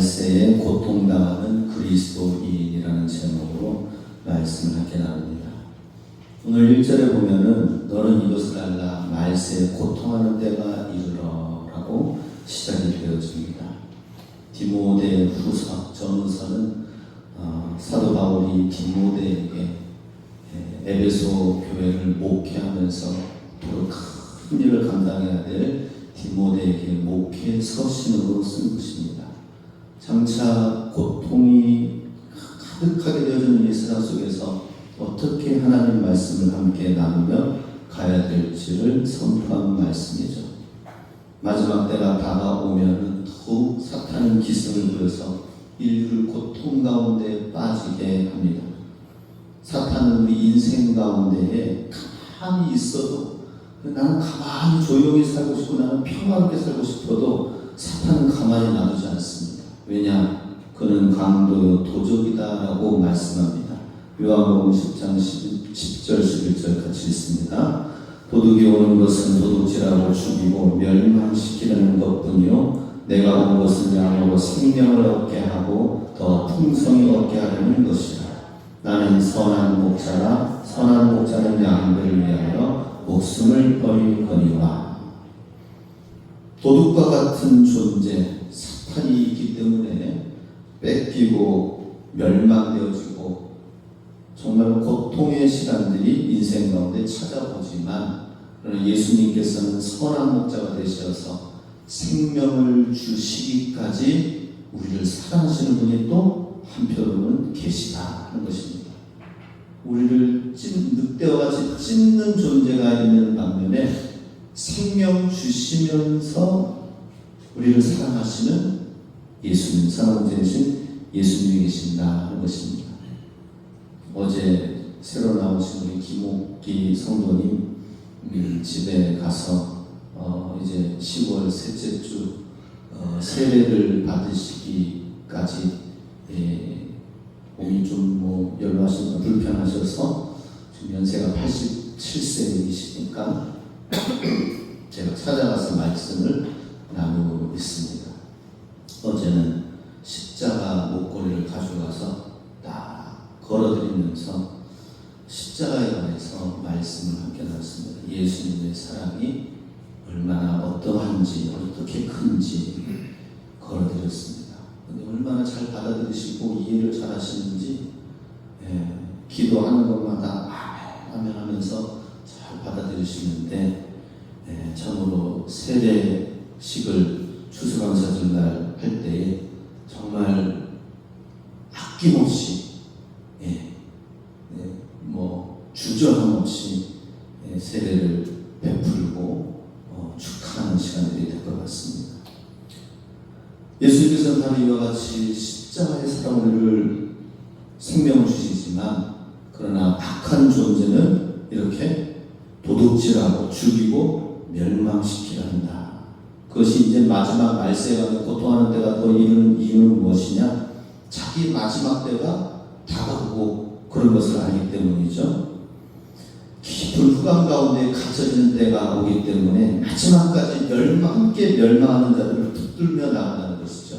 말세에 고통당하는 그리스도인이라는 제목으로 말씀을 함께 나눕니다. 오늘 1절에 보면은 너는 이것을 알라 말세에 고통하는 때가 이르러라고 시작이 되어집니다. 디모데 후서 전후서는 사도 바울이 디모데에게 에베소 교회를 목회하면서 또 큰 일을 감당해야 될 디모데에게 목회 서신으로 쓴 것입니다. 장차 고통이 가득하게 되어지는 이 세상 속에서 어떻게 하나님 말씀을 함께 나누며 가야 될지를 선포한 말씀이죠. 마지막 때가 다가오면 더욱 사탄은 기승을 부려서 인류를 고통 가운데 빠지게 합니다. 사탄은 우리 인생 가운데에 가만히 있어도 나는 가만히 조용히 살고 싶고 나는 평화롭게 살고 싶어도 사탄은 가만히 놔두지 않습니다. 왜냐? 그는 강도요 도적이다라고 말씀합니다. 요한복음 10장 10절 11절 같이 읽습니다. 도둑이 오는 것은 도둑질하고 죽이고 멸망시키려는 것뿐이요 내가 온 것은 양으로 생명을 얻게 하고 더 풍성히 얻게 하려는 것이라. 나는 선한 목자라 선한 목자는 양들을 위하여 목숨을 버리거니와. 도둑과 같은 존재 사탄이 있기 때문에 뺏기고 멸망되어지고 정말 고통의 시간들이 인생 가운데 찾아오지만 그러나 예수님께서는 선한 목자가 되셔서 생명을 주시기까지 우리를 사랑하시는 분이 또 한편으로는 계시다 하는 것입니다. 우리를 늑대와 같이 찢는 존재가 있는 반면에 생명 주시면서 우리를 사랑하시는 예수님, 사랑제이신 예수님이 계신다 하는 것입니다. 어제 새로 나오신 우리 김옥기 성도님 집에 가서 이제 10월 셋째 주 세례를 받으시기까지 몸이 좀 연로하시니까 불편하셔서 지금 연세가 87세이시니까 제가 찾아가서 말씀을 나누고 있습니다. 어제는 십자가 목걸이를 가져가서 딱 걸어드리면서 십자가에 관해서 말씀을 함께 나눴습니다. 예수님의 사랑이 얼마나 어떠한지 어떻게 큰지 걸어드렸습니다. 근데 얼마나 잘 받아들이시고 이해를 잘 하시는지 기도하는 것마다 아멘 하면서 잘 받아들이시는데 참으로 세례식을 추수감사절날 할 때에 정말 아낌없이 주저함 없이 세례를 베풀고 축하하는 시간들이 될 것 같습니다. 예수님께서는 바로 이와 같이 십자가의 사랑을 생명을 주시지만 그러나 악한 존재는 이렇게 도둑질하고 죽이고 멸망시키려 한다. 그것이 이제 마지막 말세에 가면 고통하는 때가 더 이르는 이유는 무엇이냐? 자기 마지막 때가 다가오고 그런 것을 알기 때문이죠. 깊은 후감 가운데 갇혀지는 때가 오기 때문에 마지막까지 함께 멸망하는 자들을 붙들며 나간다는 것이죠.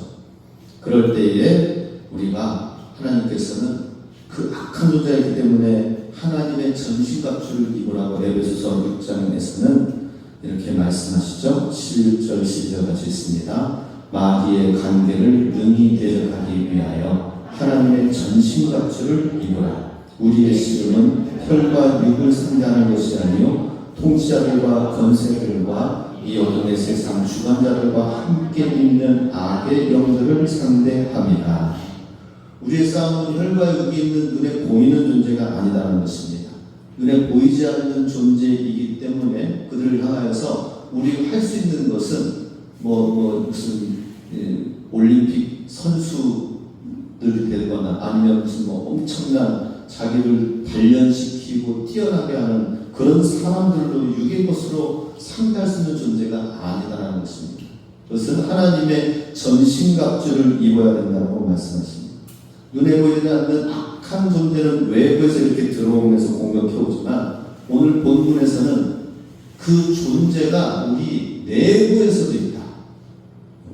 그럴 때에 우리가 하나님께서는 그 악한 존재이기 때문에 하나님의 전신갑주를 입으라고 에베소서 6장에서는 이렇게 말씀하시죠. 11절 12절 같이 있습니다. 마귀의 관계를 능히 대적하기 위하여 하나님의 전신갑주를 입으라. 우리의 씨름은 혈과 육을 상대하는 것이 아니요 통치자들과 권세들과 이 어둠의 세상 주관자들과 함께 있는 악의 영들을 상대합니다. 우리의 싸움은 혈과 육이 있는 눈에 보이는 존재가 아니다는 것입니다. 눈에 보이지 않는 존재이기 때문에 그들을 향하여서 우리가 할 수 있는 것은 무슨 올림픽 선수들이 되거나 아니면 무슨 엄청난 자기를 단련시키고 뛰어나게 하는 그런 사람들로 육의 것으로 상대할 수 있는 존재가 아니다라는 것입니다. 그것은 하나님의 전신갑주를 입어야 된다고 말씀하십니다. 눈에 보이지 않는 악한 존재는 외부에서 이렇게 들어오면서 공격해오지만 오늘 본문에서는 그 존재가 우리 내부에서도 있다.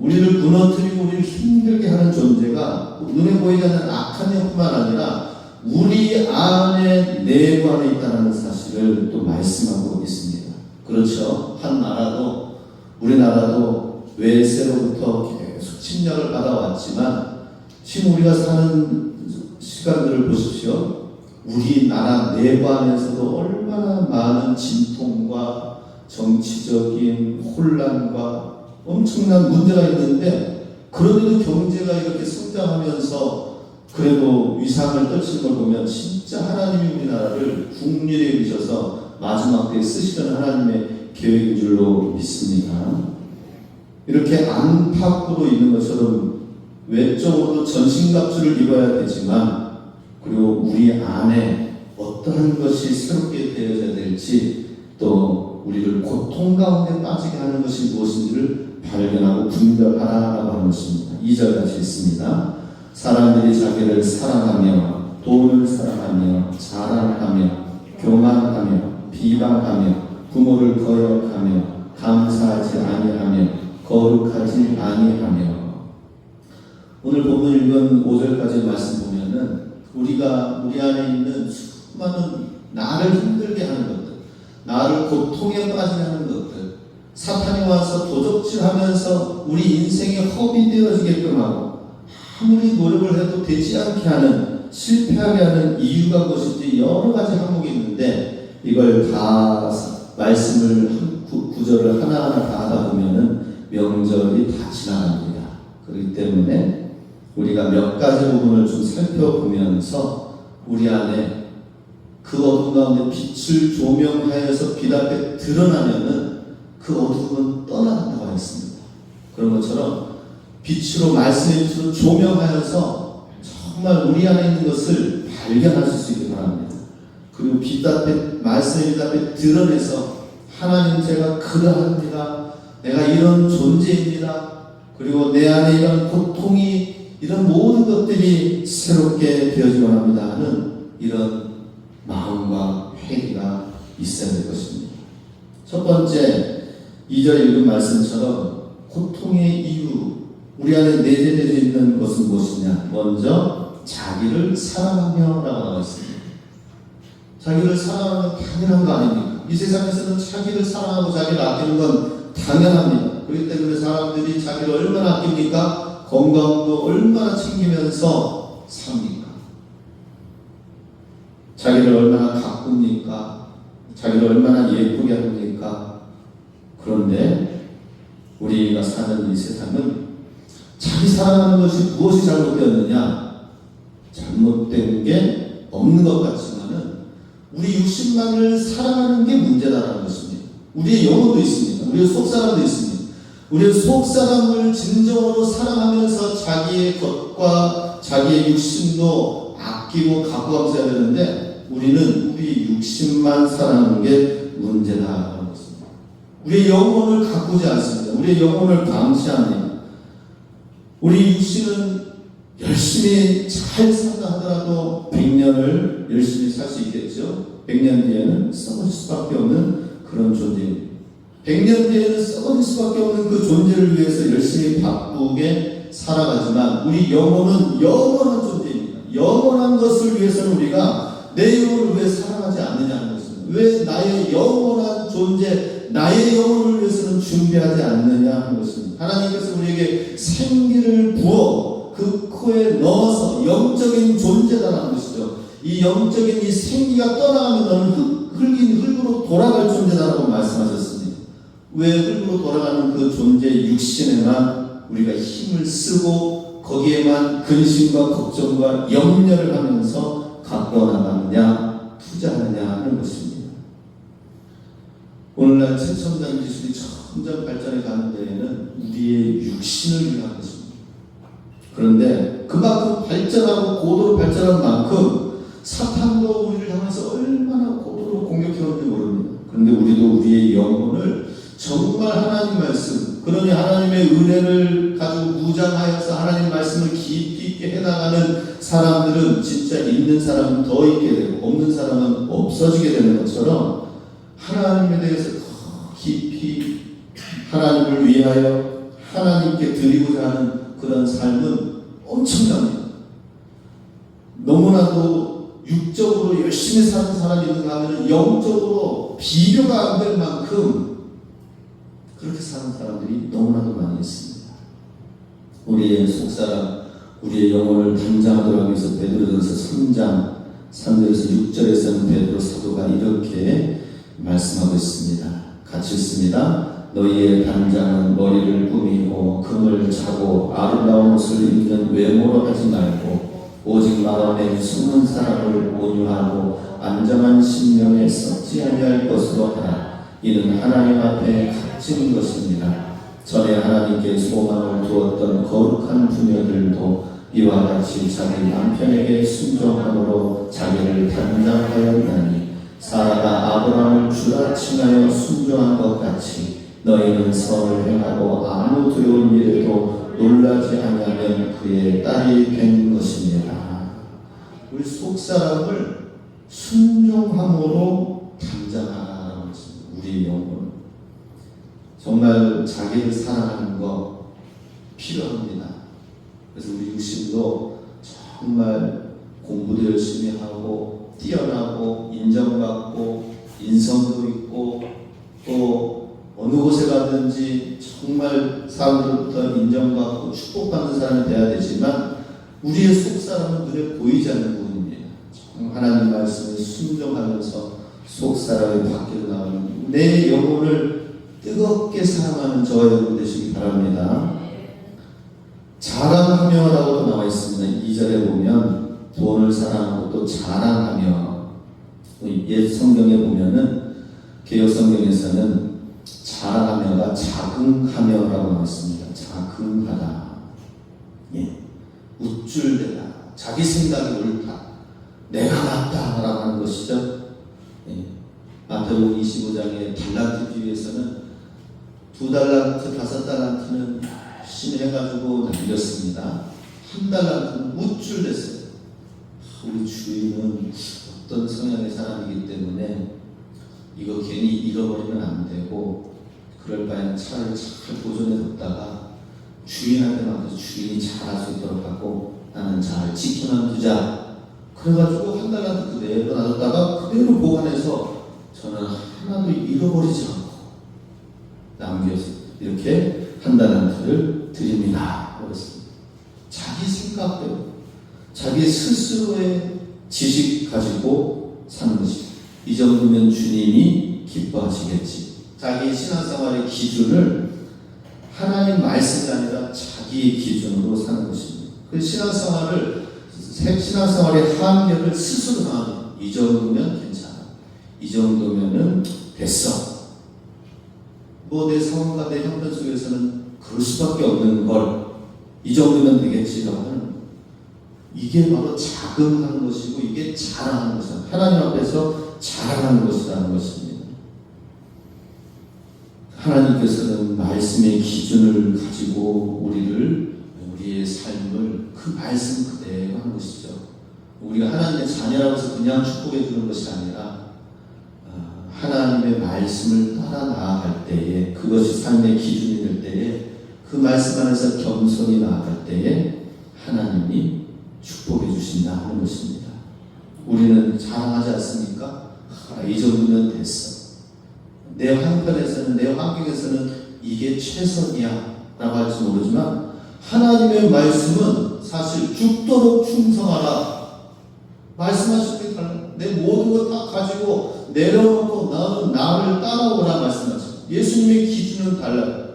우리 우리를 무너뜨리고 우리를 힘들게 하는 존재가 눈에 보이지 않는 악한 영뿐만 아니라 우리 안에 내부 안에 있다는 사실을 또 말씀하고 있습니다. 그렇죠. 한 나라도 우리나라도 외세로부터 계속 침략을 받아왔지만 지금 우리가 사는 시간들을 보십시오. 우리나라 내부 안에서도 얼마나 많은 진통과 정치적인 혼란과 엄청난 문제가 있는데 그런데도 경제가 이렇게 성장하면서 그래도 위상을 떨치는 걸 보면 진짜 하나님이 우리나라를 국률에 주셔서 마지막 때에 쓰시는 하나님의 계획인 줄로 믿습니다. 이렇게 안팎으로 있는 것처럼 외적으로도 전신갑주를 입어야 되지만 그리고 우리 안에 어떠한 것이 새롭게 되어져야 될지 또 우리를 고통 가운데 빠지게 하는 것이 무엇인지를 발견하고 분별하라라고 하는 것입니다. 2절 같이 있습니다. 사람들이 자기를 사랑하며 돈을 사랑하며 자랑하며 교만하며 비방하며 부모를 거역하며 감사하지 아니하며 거룩하지 아니하며. 오늘 본문 읽은 5절까지 말씀 보면은 우리가 우리 안에 있는 수많은 나를 힘들게 하는 것들, 나를 고통에 빠지게 하는 것들, 사탄이 와서 도적질하면서 우리 인생에 허비 되어지게끔 하고 아무리 노력을 해도 되지 않게 하는, 실패하게 하는 이유가 무엇인지 여러 가지 항목이 있는데 이걸 다 말씀을 구절을 하나하나 다 하다 보면은 명절이 다 지나갑니다. 그렇기 때문에 우리가 몇 가지 부분을 좀 살펴보면서 우리 안에 그 어둠 가운데 빛을 조명하여서 빛 앞에 드러나면은 그 어둠은 떠나간다고 했습니다. 그런 것처럼 빛으로 말씀의 빛으로 조명하여서 정말 우리 안에 있는 것을 발견하실 수 있기 바랍니다. 그리고 빛 앞에 말씀의 빛 앞에 드러내서 하나님 제가 그러합니다. 내가 이런 존재입니다. 그리고 내 안에 이런 고통이 이런 모든 것들이 새롭게 되어지곤 합니다 하는 이런 마음과 회개가 있어야 될 것입니다. 첫 번째 2절 읽은 말씀처럼 고통의 이유, 우리 안에 내재되어 있는 것은 무엇이냐? 먼저 자기를 사랑하며 라고 나와 있습니다. 자기를 사랑하는 건 당연한 거 아닙니까? 이 세상에서는 자기를 사랑하고 자기를 아끼는 건 당연합니다. 그렇기 때문에 사람들이 자기를 얼마나 아낍니까? 건강도 얼마나 챙기면서 삽니까? 자기를 얼마나 가꿉니까? 자기를 얼마나 예쁘게 합니까? 그런데 우리가 사는 이 세상은 자기 사랑하는 것이 무엇이 잘못되었느냐? 잘못된 게 없는 것 같지만은 우리 육신만을 사랑하는 게 문제다라는 것입니다. 우리의 영혼도 있습니다. 우리의 속사람도 있습니다. 우리는 속사람을 진정으로 사랑하면서 자기의 것과 자기의 육신도 아끼고 가꾸어야 되는데 우리는 우리 육신만 사랑하는 게 문제다라는 것입니다. 우리의 영혼을 가꾸지 않습니다. 우리의 영혼을 방치합니다. 우리 육신은 열심히 잘 산다 하더라도 100년을 열심히 살 수 있겠죠. 100년 뒤에는 썩을 수밖에 없는 그런 존재입니다. 100년 뒤에는 썩어질 수밖에 없는 그 존재를 위해서 열심히 바쁘게 살아가지만 우리 영혼은 영원한 존재입니다. 영원한 것을 위해서는 우리가 내 영혼을 왜 사랑하지 않느냐는 것입니다. 왜 나의 영원한 존재, 나의 영혼을 위해서는 준비하지 않느냐 하는 것입니다. 하나님께서 우리에게 생기를 부어 그 코에 넣어서 영적인 존재다라는 것이죠. 이 영적인 이 생기가 떠나가면 너는 흙으로 돌아갈 존재다라고 말씀하셨습니다. 왜 흙으로 돌아가는 그 존재 육신에만 우리가 힘을 쓰고 거기에만 근심과 걱정과 염려를 하면서 가꾸어 나가느냐 투자하느냐 하는 것입니다. 오늘날 최첨단 기술이 점점 발전해 가는 데에는 우리의 육신을 위한 것입니다. 그런데 그만큼 발전하고 고도로 발전한 만큼 사탄도 우리를 향해서 얼마나 고도로 공격해오는지 모릅니다. 그런데 우리도 우리의 영혼을 정말 하나님 말씀, 그러니 하나님의 은혜를 가지고 무장하여서 하나님 말씀을 깊이 있게 해나가는 사람들은 진짜 있는 사람은 더 있게 되고 없는 사람은 없어지게 되는 것처럼 하나님에 대해서 더 깊이 하나님을 위하여 하나님께 드리고자 하는 그런 삶은 엄청납니다. 너무나도 육적으로 열심히 사는 사람이 있는가 하면 영적으로 비교가 안 될 만큼 그렇게 사는 사람들이 너무나도 많이 있습니다. 우리의 속사람, 우리의 영혼을 단장하도록 하기 위해서 베드로전서 3장 3절에서 6절에서는 베드로 사도가 이렇게 말씀하고 있습니다. 같이 읽습니다. 너희의 단장은 머리를 꾸미고 금을 차고 아름다운 옷을 입는 외모로 하지 말고 오직 마음에 숨은 사람을 온유하고 안정한 심령에 썩지 아니할 것으로 하라. 이는 하나님 앞에 값진 것입니다. 전에 하나님께 소망을 두었던 거룩한 부녀들도 이와 같이 자기 남편에게 순종함으로 자기를 단장하였나니 사라가 아브라함을 주라 칭하여 순종한 것 같이 너희는 선을 행하고 아무 두려운 일에도 놀라지 아니하면 그의 딸이 된 것입니다. 우리 속사람을 순종함으로 단장하라고 했습니다. 우리 영혼 정말 자기를 사랑하는 거 필요합니다. 그래서 우리 육신도 정말 공부도 열심히 하고 뛰어나고 인정받고 인성도 있고 또 어느 곳에 가든지 정말 사람들부터 인정받고 축복받는 사람이 돼야 되지만 우리의 속사람은 눈에 보이지 않는 부분입니다. 하나님 말씀을 순종하면서 속사람이 밖으로 나오는 내 영혼을 뜨겁게 사랑하는 저와 여러분 되시기 바랍니다. 자랑하며라고도 나와 있습니다. 2절에 보면 돈을 사랑하고 또 자랑하며, 옛 성경에 보면은 개역 성경에서는 자랑하며가 자긍하며라고 나와 있습니다. 자긍하다, 예, 우쭐대다, 자기 생각이 옳다, 내가 맞다라고 하는 것이죠. 예. 마태복음 25장의 달란트 비유에서는 2달란트, 5달란트는 열심히 해가지고 남겼습니다. 1달란트는 우쭐댔어요. 우리 주인은 어떤 성향의 사람이기 때문에 이거 괜히 잃어버리면 안 되고 그럴 바에는 차를 잘 보존해 뒀다가 주인한테 맡겨서 주인이 잘할 수 있도록 하고 나는 잘 지켜만 두자. 그래가지고 1달란트 그대로 놔뒀다가 그대로 보관해서 저는 하나도 잃어버리지 않고 남겨서 이렇게 1달란트를 드립니다. 그렇습니다. 자기 생각대로 자기 스스로의 지식 가지고 사는 것입니다. 이 정도면 주님이 기뻐하시겠지. 자기 신앙생활의 기준을 하나님 말씀이 아니라 자기의 기준으로 사는 것입니다. 그 신앙생활의 한계를 스스로 정하는, 이 정도면 괜찮아, 이 정도면은 됐어. 뭐 내 상황과 내 형편 속에서는 그럴 수밖에 없는 걸 이 정도면 되겠지라고 하는, 이게 바로 자긍하는 것이고 이게 자랑하는 것이다. 하나님 앞에서 자랑하는 것이라는 것입니다. 하나님께서는 말씀의 기준을 가지고 우리의 삶을 그 말씀 그대로 하는 것이죠. 우리가 하나님의 자녀라고 해서 그냥 축복해 주는 것이 아니라 하나님의 말씀을 따라 나아갈 때에, 그것이 삶의 기준이 될 때에, 그 말씀 안에서 겸손히 나아갈 때에 하나님이 축복해 주신다 하는 것입니다. 우리는 자랑하지 않습니까? 이 정도면 됐어. 내 한편에서는, 내 환경에서는 이게 최선이야 라고 할지 모르지만 하나님의 말씀은 사실 죽도록 충성하라. 말씀하실 때 달라. 내 모든 것 다 가지고 내려놓고 나는 나를 따라오라 말씀하시죠. 예수님의 기준은 달라요.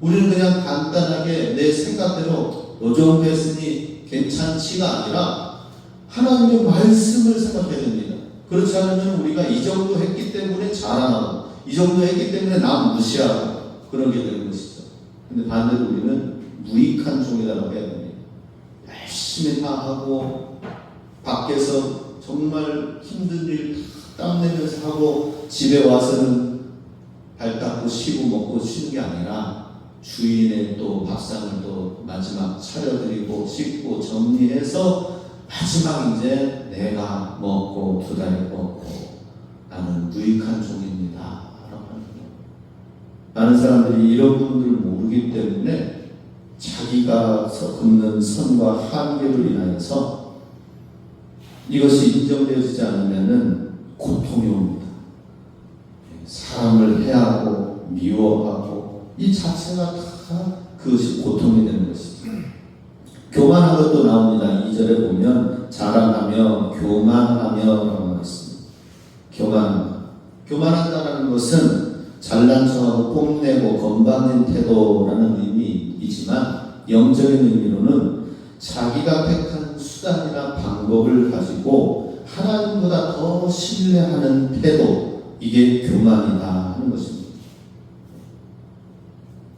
우리는 그냥 간단하게 내 생각대로 요 정도 했으니 괜찮지가 아니라 하나님의 말씀을 생각해야 됩니다. 그렇지 않으면 우리가 이 정도 했기 때문에 자랑하고 이 정도 했기 때문에 남 무시하고 그러게 되는 것이죠. 근데 반대로 우리는 무익한 종이라고 해야 됩니다. 열심히 다 하고 밖에서 정말 힘든 일 땀 내면서 하고 집에 와서는 발 닦고 쉬고 먹고 쉬는 게 아니라 주인의 또 밥상을 또 마지막 차려드리고 씻고 정리해서 마지막 이제 내가 먹고 두 달에 먹고 나는 무익한 종입니다. 많은 사람들이 이런 부분들을 모르기 때문에 자기가 긋는 선과 한계로 인하여서 이것이 인정되어지지 않으면 고통이 옵니다. 사람을 해하고 미워하고 이 자체가 다 그것이 고통이 되는 것이죠. 교만한 것도 나옵니다. 2절에 보면 자랑하며 교만하며 라고 했습니다. 교만한다는 것은 잘난 척하고 뽐내고 건방진 태도라는 의미이지만 영적인 의미로는 자기가 택한 수단이나 방법을 가지고 하나님보다 더 신뢰하는 태도, 이게 교만이다 하는 것입니다.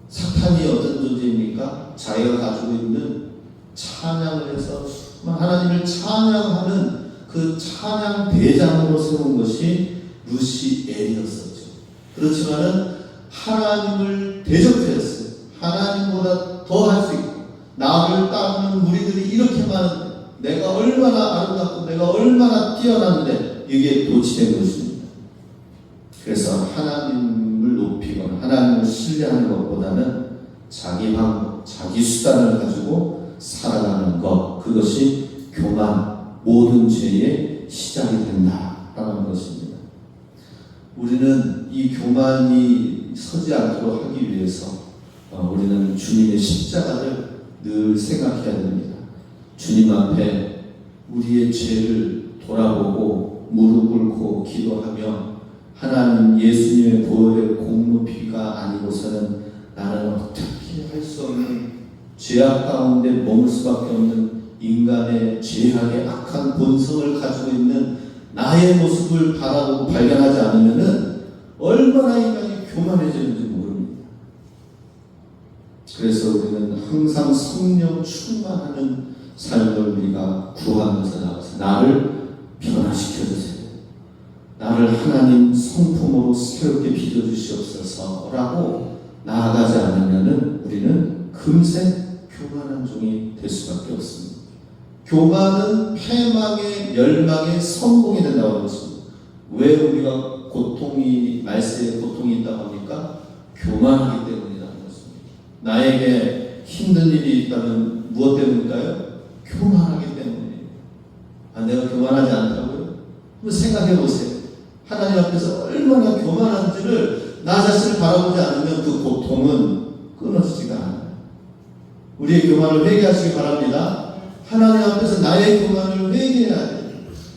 사탄이 어떤 존재입니까? 자기가 가지고 있는 찬양을 해서 하나님을 찬양하는 그 찬양 대장으로 세운 것이 루시엘이었었죠. 그렇지만은 하나님을 대적하였어요. 하나님보다 더 할 수 있고, 나를 따르는 무리들이 이렇게 많은데 내가 얼마나 아름답고 내가 얼마나 뛰어난데 이게 도취된 것입니다. 그래서 하나님을 높이거나 하나님을 신뢰하는 것보다는 자기 방법, 자기 수단을 가지고 살아가는 것, 그것이 교만, 모든 죄의 시작이 된다라는 것입니다. 우리는 이 교만이 서지 않도록 하기 위해서 우리는 주님의 십자가를 늘 생각해야 됩니다. 주님 앞에 우리의 죄를 돌아보고 무릎 꿇고 기도하며 하나님, 예수님의 보혈의 공로피가 아니고서는 나는 어떻게 할 수 없는 죄악 가운데 머물 수밖에 없는 인간의 죄악의 악한 본성을 가지고 있는 나의 모습을 바라보고 발견하지 않으면은 얼마나 인간이 교만해지는지 모릅니다. 그래서 우리는 항상 성령 충만하는 삶을 우리가 구하면서 나가서 나를 변화시켜주세요. 나를 하나님 성품으로 새롭게 빚어주시옵소서라고 나아가지 않으면은 우리는 금세 교만한 종이 될 수밖에 없습니다. 교만은 패망의 멸망의 성공이 된다고 하는 것입니다. 왜 우리가 말세에 고통이 있다고 합니까? 교만하기 때문이라는 것입니다. 나에게 힘든 일이 있다면 무엇 때문일까요? 교만하기 때문이에요. 내가 교만하지 않다고요? 한번 생각해 보세요. 하나님 앞에서 얼마나 교만한지를 나 자신을 바라보지 않으면 그 고통은 끊어지지가 않아요. 우리의 교만을 회개하시기 바랍니다. 하나님 앞에서 나의 교만을 회개해야 돼요.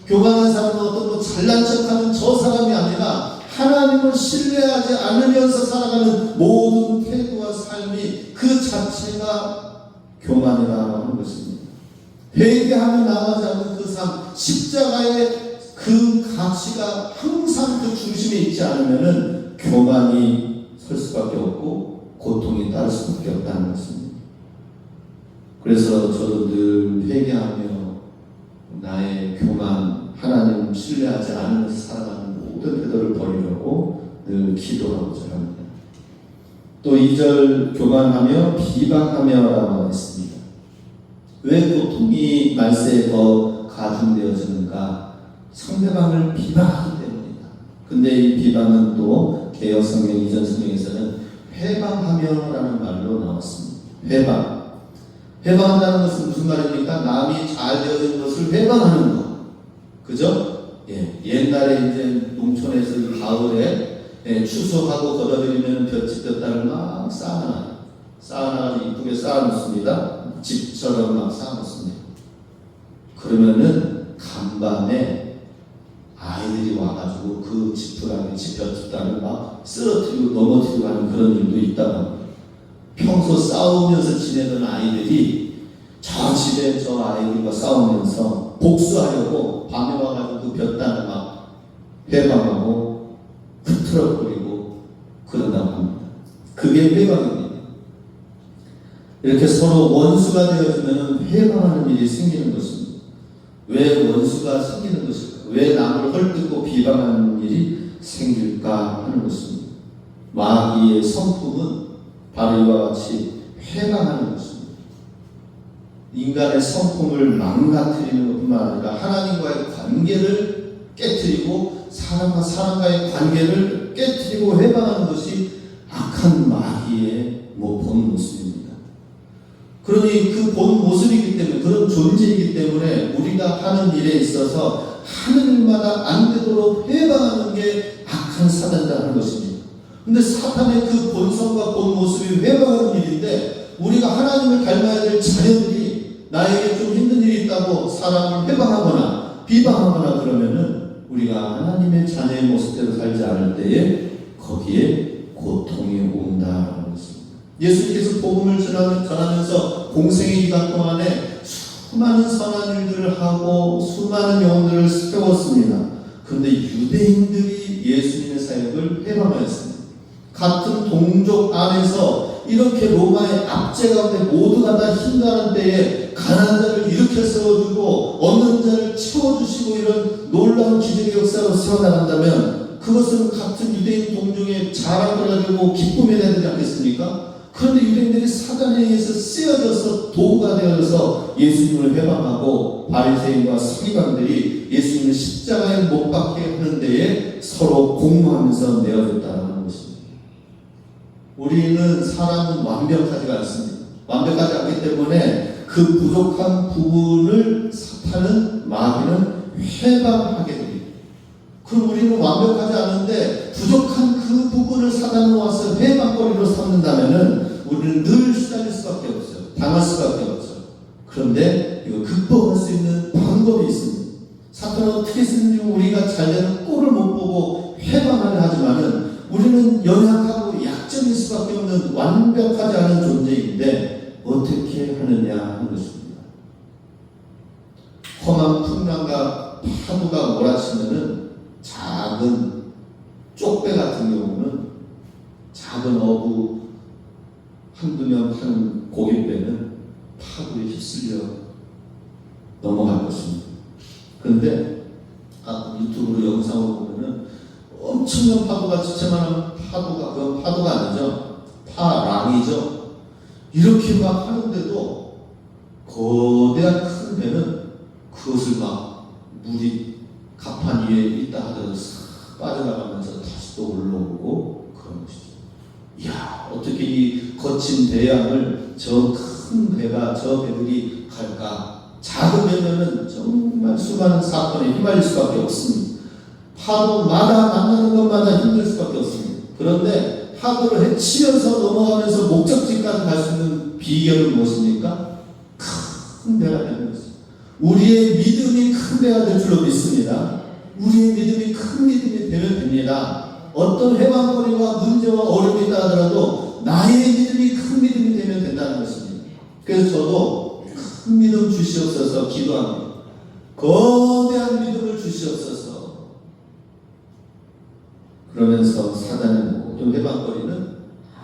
교만한 사람은 어떤 잘난 척하는 저 사람이 아니라 하나님을 신뢰하지 않으면서 살아가는 모든 태도와 삶이 그 자체가 교만이라고 하는 것입니다. 회개하며 나가지 않는 그 삶, 십자가의 그 가치가 항상 그 중심에 있지 않으면은 교만이 설 수밖에 없고 고통이 따를 수밖에 없다는 것입니다. 그래서 저도 늘 회개하며 나의 교만, 하나님 신뢰하지 않으면서 살아가는 모든 태도를 버리려고 늘 기도하고자 합니다. 또 2절 교만하며 비방하며라고 했습니다. 왜 고통이 말세에 더 가중되어지는가? 상대방을 비방하기 때문이다. 근데 이 비방은 또 개역성경 이전 성경에서는 회방하며라는 말로 나왔습니다. 회방한다는 것은 무슨 말입니까? 남이 잘 되어진 것을 회방하는 것. 그죠? 옛날에 이제 농촌에서 이 가을에 추수하고 걷어들이면 볕집볕단을 막 쌓아놔가지고 이쁘게 쌓아놓습니다. 집처럼 막 쌓아놓습니다. 그러면은 간밤에 아이들이 와가지고 그 지푸라기, 볕집단을 막 쓰러뜨리고 넘어뜨리고 하는 그런 일도 있다고 합니다. 평소 싸우면서 지내던 아이들이 저 집에 저 아이들과 싸우면서 복수하려고 밤에 와가지고 그 볕단을 막 회방하고 흐트러뜨리고 그런다고 합니다. 그게 회방입니다. 이렇게 서로 원수가 되어지면 회방하는 일이 생기는 것입니다. 왜 원수가 생기는 것일까? 왜 남을 헐뜯고 비방하는 일이 생길까 하는 것입니다. 마귀의 성품은 바로 이와 같이 회방하는 것입니다. 인간의 성품을 망가뜨리는 것뿐만 아니라 하나님과의 관계를 깨뜨리고 사람과 사람과의 관계를 깨뜨리고 회방하는 것이 악한 마귀의 모범 모습입니다. 그러니 그 본 모습이기 때문에, 그런 존재이기 때문에 우리가 하는 일에 있어서 하는 일마다 안 되도록 해방하는 게 악한 사단이라는 것입니다. 근데 사탄의 그 본성과 본 모습이 회방하는 일인데, 우리가 하나님을 닮아야 될 자녀들이 나에게 좀 힘든 일이 있다고 사람을 회방하거나 비방하거나 그러면은 우리가 하나님의 자녀의 모습대로 살지 않을 때에 거기에 고통이 온다는 것입니다. 예수님께서 복음을 전하면서 공생의 기간 동안에 수많은 선한 일들을 하고 수많은 영혼들을 세웠습니다. 그런데 유대인들이 예수님의 사역을 회방하였습니다. 같은 동족 안에서 이렇게 로마의 압제 가운데 모두가 다 힘나는 때에 가난한 자를 일으켜 세워주고 없는 자를 채워주시고 이런 놀라운 기적의 역사로 세워나간다면 그것은 같은 유대인 동족의 자랑을 가지고 기쁨이 되야 되지 않겠습니까? 그런데 유대인들이 사단에 의해서 쓰여져서 도구가 되어서 예수님을 회방하고 바리새인과 서기관들이 예수님을 십자가에 못 박게 하는 데에 서로 공모하면서 내어줬다는 것입니다. 우리는 사람은 완벽하지가 않습니다. 완벽하지 않기 때문에 그 부족한 부분을 사탄은 마귀는 회방하게 됩니다. 그럼 우리는 완벽하지 않은데 부족한 그 부분을 사단으로 와서 회방거리로 삼는다면은 우리는 늘 시달릴 수밖에 없어요. 당할 수밖에 없죠. 그런데 이거 극복할 수 있는 방법이 있습니다. 사탄은 어떻게 쓰는지 우리가 잘 되는 꼴을 못 보고 회방하려 하지만은 우리는 연약하고 약점일 수밖에 없는 완벽하지 않은 존재인데 어떻게 하느냐 하는 것입니다. 험한 풍랑과 파도가 몰아치면은 작은 쪽배 같은 경우는 작은 어부 한두 명 타는 고깃배는 파도에 휩쓸려 넘어갈 것입니다. 그런데 유튜브로 영상을 보면은 엄청난 파도가 지체만한 파도가, 그건 파도가 아니죠. 파랑이죠. 이렇게 막 하는데도 거대한 큰 배는 그것을 막 물이 가판 위에 있다 하더라도 싹 빠져나가면서 다시 또 올라오고 그런 것이죠. 이야, 어떻게 이 거친 대양을 저 큰 배가, 저 배들이 갈까? 작은 배면은 정말 수많은 사건에 휘말릴 수밖에 없습니다. 파도마다 만나는 것마다 힘들 수밖에 없습니다. 그런데 파도를 헤치면서 넘어가면서 목적지까지 갈 수 있는 비결은 무엇입니까? 큰 배가 되는 것입니다. 우리의 믿음이 큰 배가 될 줄로 믿습니다. 우리의 믿음이 큰 믿음이 되면 됩니다. 어떤 회방거리와 문제와 어려움이 있다 하더라도 나의 믿음이 큰 믿음이 되면 된다는 것입니다. 그래서 저도 큰 믿음 주시옵소서 기도합니다. 거대한 믿음을 주시옵소서. 그러면서 사단의 모든 회방거리는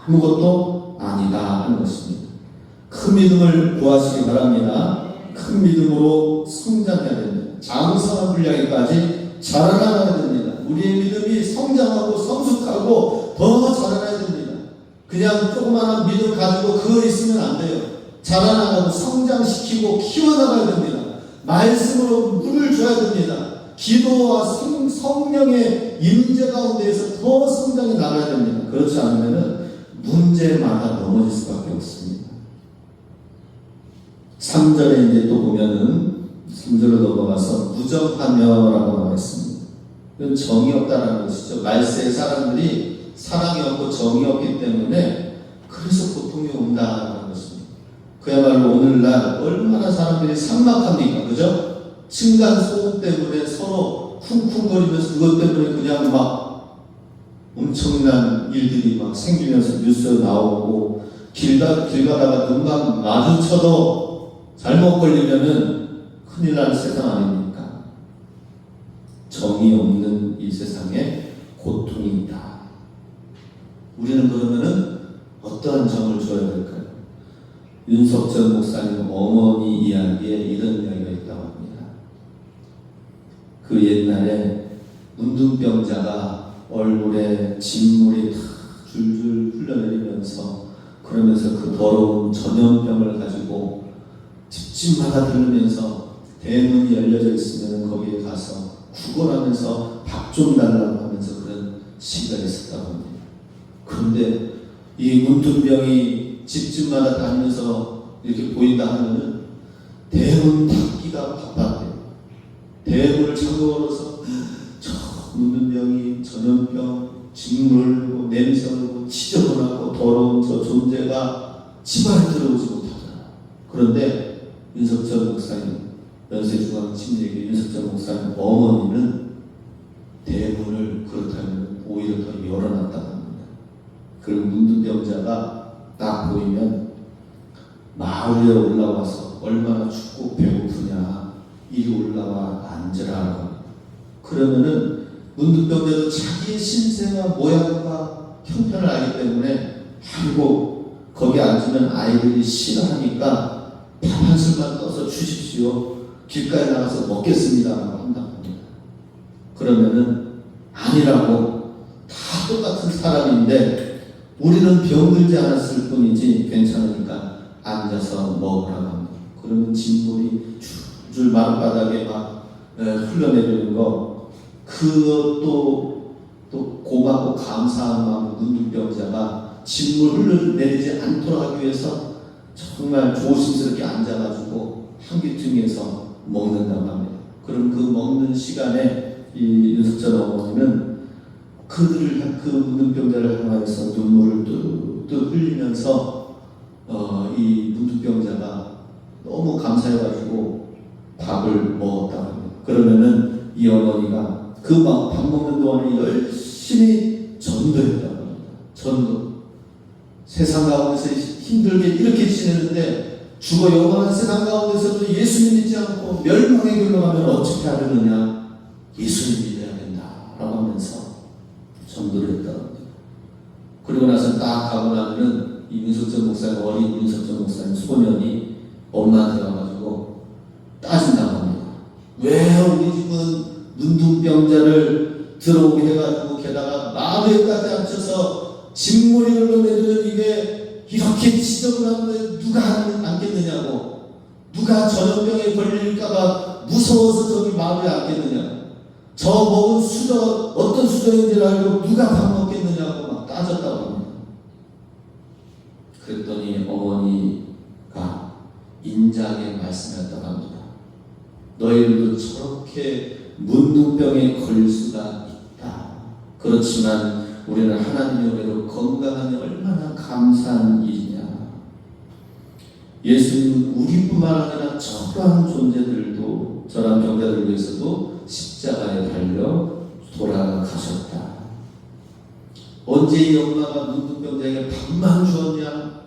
아무것도 아니다 하는 것입니다. 큰 믿음을 구하시기 바랍니다. 큰 믿음으로 성장해야 됩니다. 장성한 분량에까지 자라나야 됩니다. 우리의 믿음이 성장하고 성숙하고 더 자라나야 됩니다. 그냥 조그마한 믿음 가지고 그거 있으면 안 돼요. 자라나가고 성장시키고 키워나가야 됩니다. 말씀으로 물을 줘야 됩니다. 기도와 성령의 임재 가운데에서 더 성장해 나가야 됩니다. 그렇지 않으면 문제마다 넘어질 수밖에 없습니다. 3절에 이제 또 보면은 3절로 넘어가서 무정하며라고 나와 있습니다. 이건 정이 없다라는 것이죠. 말세의 사람들이 사랑이 없고 정이 없기 때문에 그래서 고통이 온다라는 것입니다. 그야말로 오늘날 얼마나 사람들이 삭막합니까? 그죠? 층간소음 때문에 서로 쿵쿵거리면서 그것 때문에 그냥 막 엄청난 일들이 막 생기면서 뉴스에 나오고 길 가다가 눈만 마주쳐도 잘못 걸리면은 큰일 나는 세상 아닙니까? 정이 없는 이 세상에 고통이 있다. 우리는 그러면은 어떠한 정을 줘야 될까요? 윤석철 목사님 어머니 이야기에 이런 이야기가 있다고 합니다. 그 옛날에 문둥병자가 얼굴에 진물이 다 줄줄 흘러내리면서 그러면서 그 더러운 전염병을 가지고 집집마다 들으면서 대문이 열려져 있으면 거기에 가서 구걸하면서 밥 좀 달라고 하면서 그런 시기가 있었다고 합니다. 그런데 이 문둥병이 집집마다 다니면서 이렇게 보인다 하면은 대문 닫기가 바빴대요. 대문을 잠궈 걸어서 저 묻는 병이 전염병, 직물 흘리고 냄새 흘리고 지저분하고 더러운 저 존재가 집 안에 들어오지 못하잖아. 그런데 윤석철 목사님, 연세중앙침례교 윤석철 목사님 어머니는 대문을 그렇다면 오히려 더 열어놨다고 합니다. 그리고 문둥병자가 딱 보이면 마을 위에 올라와서 얼마나 춥고 배고프냐 이리 올라와 앉으라. 그러면은 문둥병자도 자기의 신세와 모양과 형편을 알기 때문에 아이고 거기 앉으면 아이들이 싫어하니까 밥 한 술만 떠서 주십시오. 길가에 나가서 먹겠습니다라고 한다고 합니다. 그러면은 아니라고 다 똑같은 사람인데 우리는 병들지 않았을 뿐이지 괜찮으니까 앉아서 먹으라고 합니다. 그러면 진물이 줄줄 마룻바닥에 막 흘러내리는 거 그것도 또 고맙고 감사한 마음으로 문둥병자가 진물 흘러내리지 않도록 하기 위해서 정말 조심스럽게 앉아가지고 한기퉁에서 먹는다고 합니다. 그럼 그 먹는 시간에 이 윤석철 어머니는 그 문둥병자를 향하여서 눈물을 뚝뚝 흘리면서 이 문둥병자가 너무 감사해가지고 밥을 먹었다고 합니다. 그러면은 이 어머니가 그 밥 먹는 동안에 열심히 전도했다고 합니다. 전도. 세상 가운데서 힘들게 이렇게 지내는데 죽어 영원한 세상 가운데서도 예수님 믿지 않고 멸망의 길로 가면 어떻게 하려느냐? 예수님 믿어야 된다라고 하면서 전도를 했다고 합니다. 그리고 나서 딱 가고 나면은 이 윤석철 목사님, 어린 윤석철 목사님 소년이 엄마한테 가가지고 따진다고 합니다. 왜 우리 집은 문둥병자를 들어오게 해가지고 게다가 마루에까지 앉혀서 진물이 흘러내리면 이게 이렇게 지저분한데 누가 앉겠느냐고, 누가 전염병에 걸릴까봐 무서워서 저기 마루에 앉겠느냐고, 저 먹은 수저 어떤 수저인지를 알고 누가 밥 먹겠느냐고 막 따졌다고 합니다. 그랬더니 어머니가 인자하게 말씀했다고 합니다. 너희들도 저렇게 문둥병에 걸릴 수가 있다. 그렇지만 우리는 하나님의 은혜로 건강하니 얼마나 감사한 일이냐. 예수님은 우리뿐만 아니라 저러한 존재들도, 저러한 병자들을 위해서도 십자가에 달려 돌아가셨다. 언제 이 엄마가 문둥병자에게 밥만 주었냐?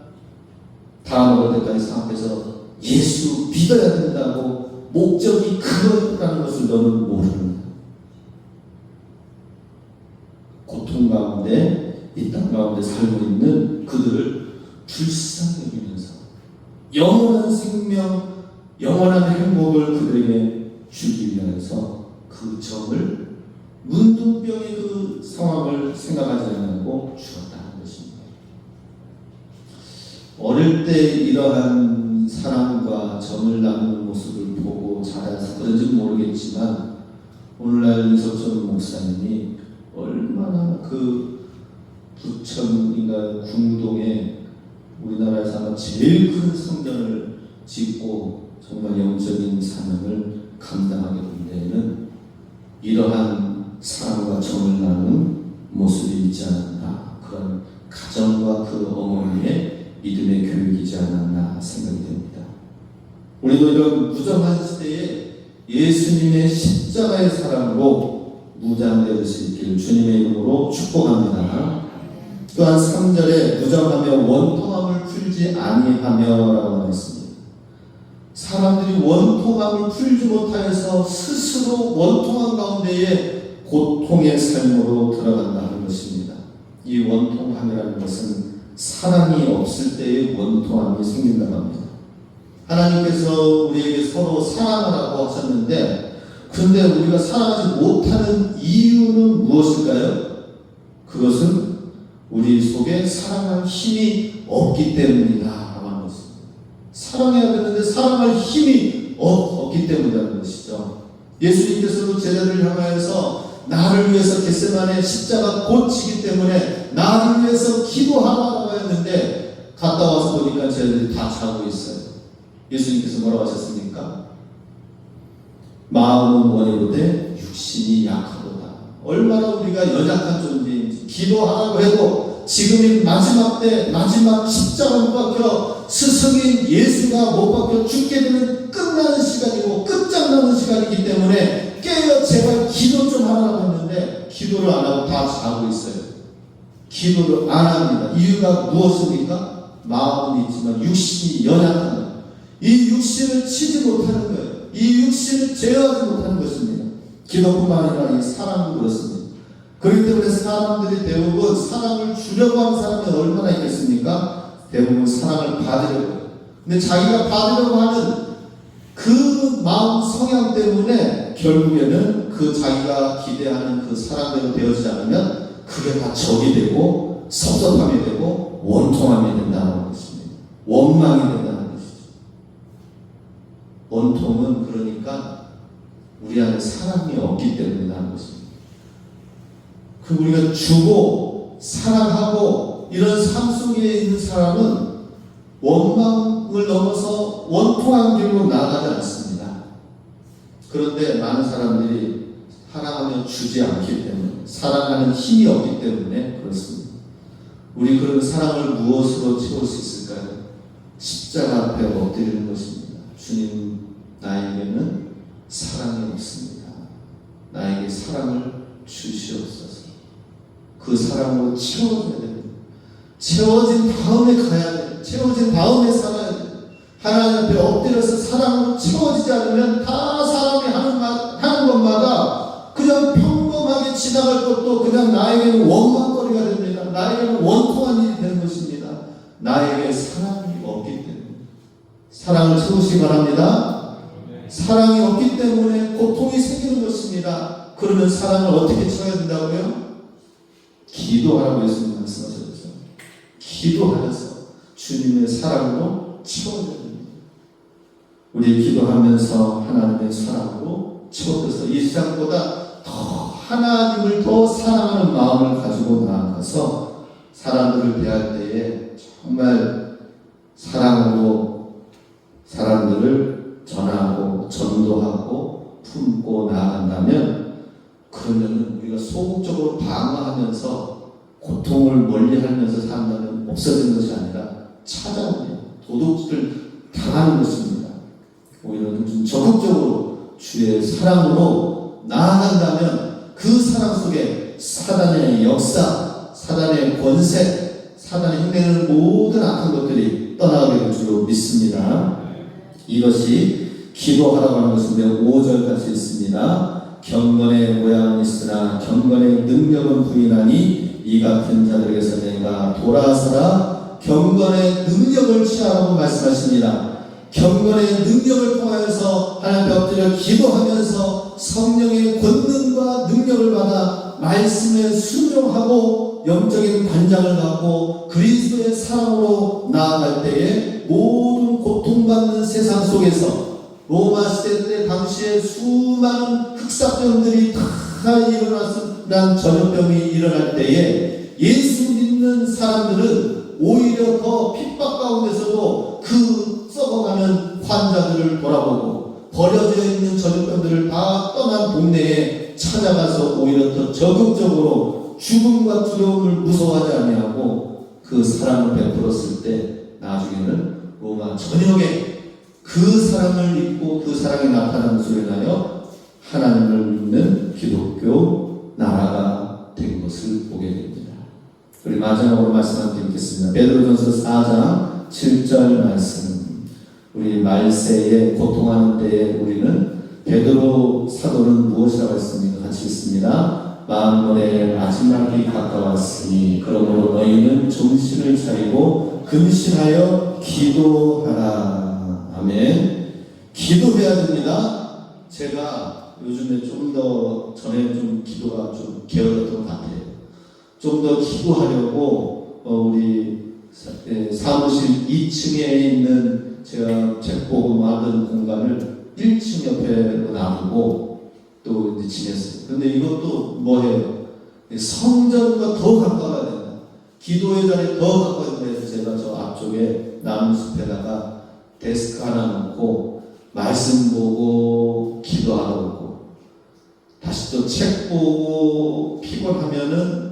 다 먹을 때까지 생각해서 예수 믿어야 된다고 목적이 그거라는 것을 너는 모르는 고통 가운데, 이 땅 가운데 살고 있는 그들을 불쌍히 여기면서 영원한 생명, 영원한 행복을 그들에게 주기 위해서 그 정을 문둥병의 그 상황을 생각하지 않고 주었다는 것입니다. 어릴 때 이러한 사랑과 정을 나누는 모습을 보고 자라서 그런지 모르겠지만 오늘날 윤석철 목사님이 얼마나 그 부천인가 궁동에 우리나라에서 아마 제일 큰 성전을 짓고 정말 영적인 사명을 감당하게 된 데에는 이러한 사랑과 정을 나누는 모습이 있지 않았나, 그런 가정과 그 어머니의 믿음의 교육이지 않았나 생각이 됩니다. 우리도 이런 무정한 시대에 예수님의 십자가의 사랑으로 무장될 수 있기를 주님의 이름으로 축복합니다. 또한 3절에 무장하며 원통함을 풀지 아니하며 라고 말했습니다. 사람들이 원통함을 풀지 못하여서 스스로 원통한 가운데에 고통의 삶으로 들어간다는 것입니다. 이 원통함이라는 것은 사랑이 없을 때의 원통함이 생긴다고 합니다. 하나님께서 우리에게 서로 사랑하라고 하셨는데, 그런데 우리가 사랑하지 못하는 이유는 무엇일까요? 그것은 우리 속에 사랑할 힘이 없기 때문이다 라고 하는 것입니다. 사랑해야 되는데 사랑할 힘이 없기 때문이라는 것이죠. 예수님께서도 제자들을 향하여서 나를 위해서 겟세마네 십자가 곧 지기 때문에 나를 위해서 기도하라고 했는데, 갔다 와서 보니까 쟤들이 다 자고 있어요. 예수님께서 뭐라고 하셨습니까? 마음은 원이로되 육신이 약하도다. 얼마나 우리가 연약한 존재인지. 기도하라고 해도 지금이 마지막 때, 마지막 십자가 못 박혀 스승인 예수가 못 박혀 죽게 되는 끝나는 시간이고 끝장나는 시간이기 때문에 깨어 제발 기도 좀 하라고 했는데 기도를 안 하고 다 자고 있어요. 기도를 안 합니다. 이유가 무엇입니까? 마음은 있지만 육신이 연약한 거예요. 이 육신을 치지 못하는 거예요. 이 육신을 제어하지 못하는 것입니다. 기도뿐만 아니라 이 사랑도 그렇습니다. 그렇기 때문에 사람들이 대부분 사랑을 주려고 하는 사람이 얼마나 있겠습니까? 대부분 사랑을 받으려고 해요. 근데 자기가 받으려고 하는 그 마음 성향 때문에 결국에는 그 자기가 기대하는 그 사랑대로 되어지지 않으면 그게 다 적이 되고 섭섭함이 되고 원통함이 된다는 것입니다. 원망이 된다는 것이죠. 원통은 그러니까 우리 안에 사랑이 없기 때문에 나는 것입니다. 그 우리가 주고 사랑하고 이런 삶 속에 있는 사람은 원망을 넘어서 원통한 길로 나아가지 않습니다. 그런데 많은 사람들이 사랑하면 주지 않기 때문에, 사랑하는 힘이 없기 때문에 그렇습니다. 우리 그런 사랑을 무엇으로 채울 수 있을까요? 십자가 앞에 엎드리는 것입니다. 주님, 나에게는 사랑이 없습니다. 나에게 사랑을 주시옵소서. 그 사랑으로 채워줘야 됩니다. 채워진 다음에 가야 돼요. 채워진 다음에 살아야 돼요. 하나님 앞에 엎드려서 사랑으로 채워지지 않으면 다 사람이 하는 것마다 그냥 평범하게 지나갈 것도 그냥 나에게는 원망거리가 됩니다. 나에게는 원통한 일이 되는 것입니다. 나에게 사랑이 없기 때문에. 사랑을 채우시기 바랍니다. 사랑이 없기 때문에 고통이 생기는 것입니다. 그러면 사랑을 어떻게 채워야 된다고요? 기도하라고 예수님 말씀하셨죠. 기도하여서 주님의 사랑으로 채워줘야 됩니다. 우리 기도하면서 하나님의 사랑으로 채워져서 이 세상보다 더 하나님을 더 사랑하는 마음을 가지고 나아가서 사람들을 대할 때에 정말 사랑으로 사람들을 전하고 전도하고 품고 나아간다면 그러면 우리가 소극적으로 방어하면서 고통을 멀리하면서 산다면 없어지는 것이 아니라 찾아오는 도둑질 당하는 것입니다. 오히려 좀 적극적으로 주의 사랑으로 나아간다면 그 사랑 속에 사단의 역사, 사단의 권세, 사단의 행내는 모든 악한 것들이 떠나가게 될 줄로 믿습니다. 이것이 기도하라고 하는 것인데 5절까지 있습니다. 경건의 모양은 있으나 경건의 능력은 부인하니 이 같은 자들에게서 내가 돌아서라 경건의 능력을 취하라고 말씀하십니다. 경건의 능력을 통하여서 하나님 앞에 엎드려 기도하면서 성령의 권능과 능력을 받아 말씀에 순종하고 영적인 관장을 갖고 그리스도의 사랑으로 나아갈 때에 모든 고통받는 세상 속에서 로마 시대 때 당시에 수많은 흑사병들이 다 일어났던 전염병이 일어날 때에 예수 믿는 사람들은 오히려 더 핍박 가운데서도 그 썩어가는 환자들을 돌아보고 버려져 있는 전염병들을 다 떠난 동네에 찾아가서 오히려 더 적극적으로 죽음과 두려움을 무서워하지 아니하고 그 사랑을 베풀었을 때 나중에는 로마 전역에 그 사랑을 믿고 그 사랑이 나타나는 것으로 인하여 하나님을 믿는 기독교 나라가 된 것을 보게 됩니다. 우리 마지막으로 말씀 드리겠습니다. 베드로전서 4장 7절 말씀. 우리 말세에 고통하는 때에 우리는 베드로 사도는 무엇이라고 했습니까? 같이 읽습니다. 만물의 마지막이 가까웠으니 그러므로 너희는 정신을 차리고 근신하여 기도하라. 아멘. 기도해야 됩니다. 제가 요즘에 좀 더 전에 좀 기도가 좀 게을렀던 것 같아요. 좀 더 기도하려고 우리 사무실 2층에 있는 제가 책 보고 만든 공간을 1층 옆에 놔두고 또 이제 지냈어요. 근데 이것도 뭐예요? 성전과 더 가까워야 된다. 기도의 자리에 더 가까워야 된다. 제가 저 앞쪽에 나무 숲에다가 데스크 하나 놓고 말씀 보고 기도하러 오고, 다시 또 책 보고 피곤하면은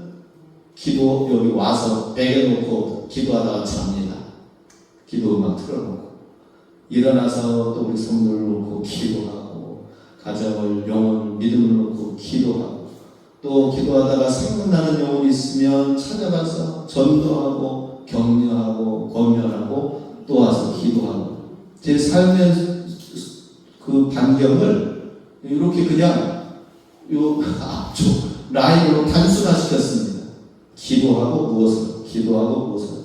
기도 여기 와서 베개 놓고 기도하다가 잡니다. 기도 음악 틀어놓고 일어나서 또 우리 성도를 놓고 기도하고, 가정을 영혼을 믿음을 놓고 기도하고, 또 기도하다가 생각나는 영혼이 있으면 찾아가서 전도하고 격려하고 권면하고 또 와서 기도하고, 제 삶의 그 반경을 이렇게 그냥 요 앞쪽 라인으로 단순화시켰습니다. 기도하고 무엇을, 기도하고 무엇을.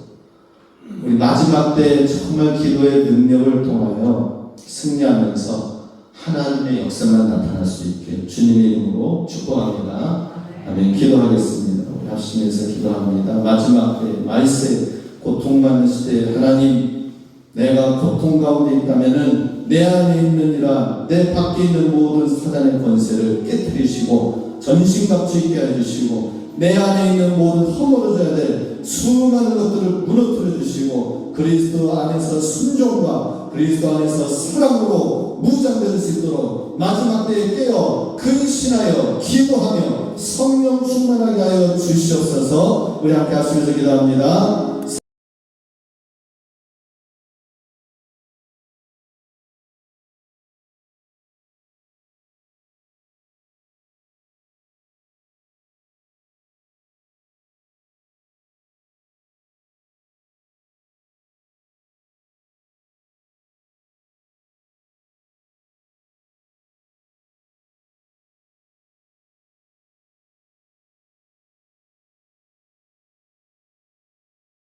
우리 마지막 때 정말 기도의 능력을 통하여 승리하면서 하나님의 역사만 나타날 수 있게 주님의 이름으로 축복합니다. 아멘. 기도하겠습니다. 우리 합심해서 기도합니다. 마지막 때 말세 고통받는 시대에 하나님, 내가 고통 가운데 있다면은 내 안에 있느니라 내 밖에 있는 모든 사단의 권세를 깨뜨리시고 전신갑주 있게 해주시고, 내 안에 있는 모든 허물어져야 될 수많은 것들을 무너뜨려 주시고, 그리스도 안에서 순종과 그리스도 안에서 사랑으로 무장될 수 있도록 마지막 때에 깨어 근신하여 기도하며 성령 충만하게 하여 주시옵소서. 우리 함께 하시면서 기도합니다.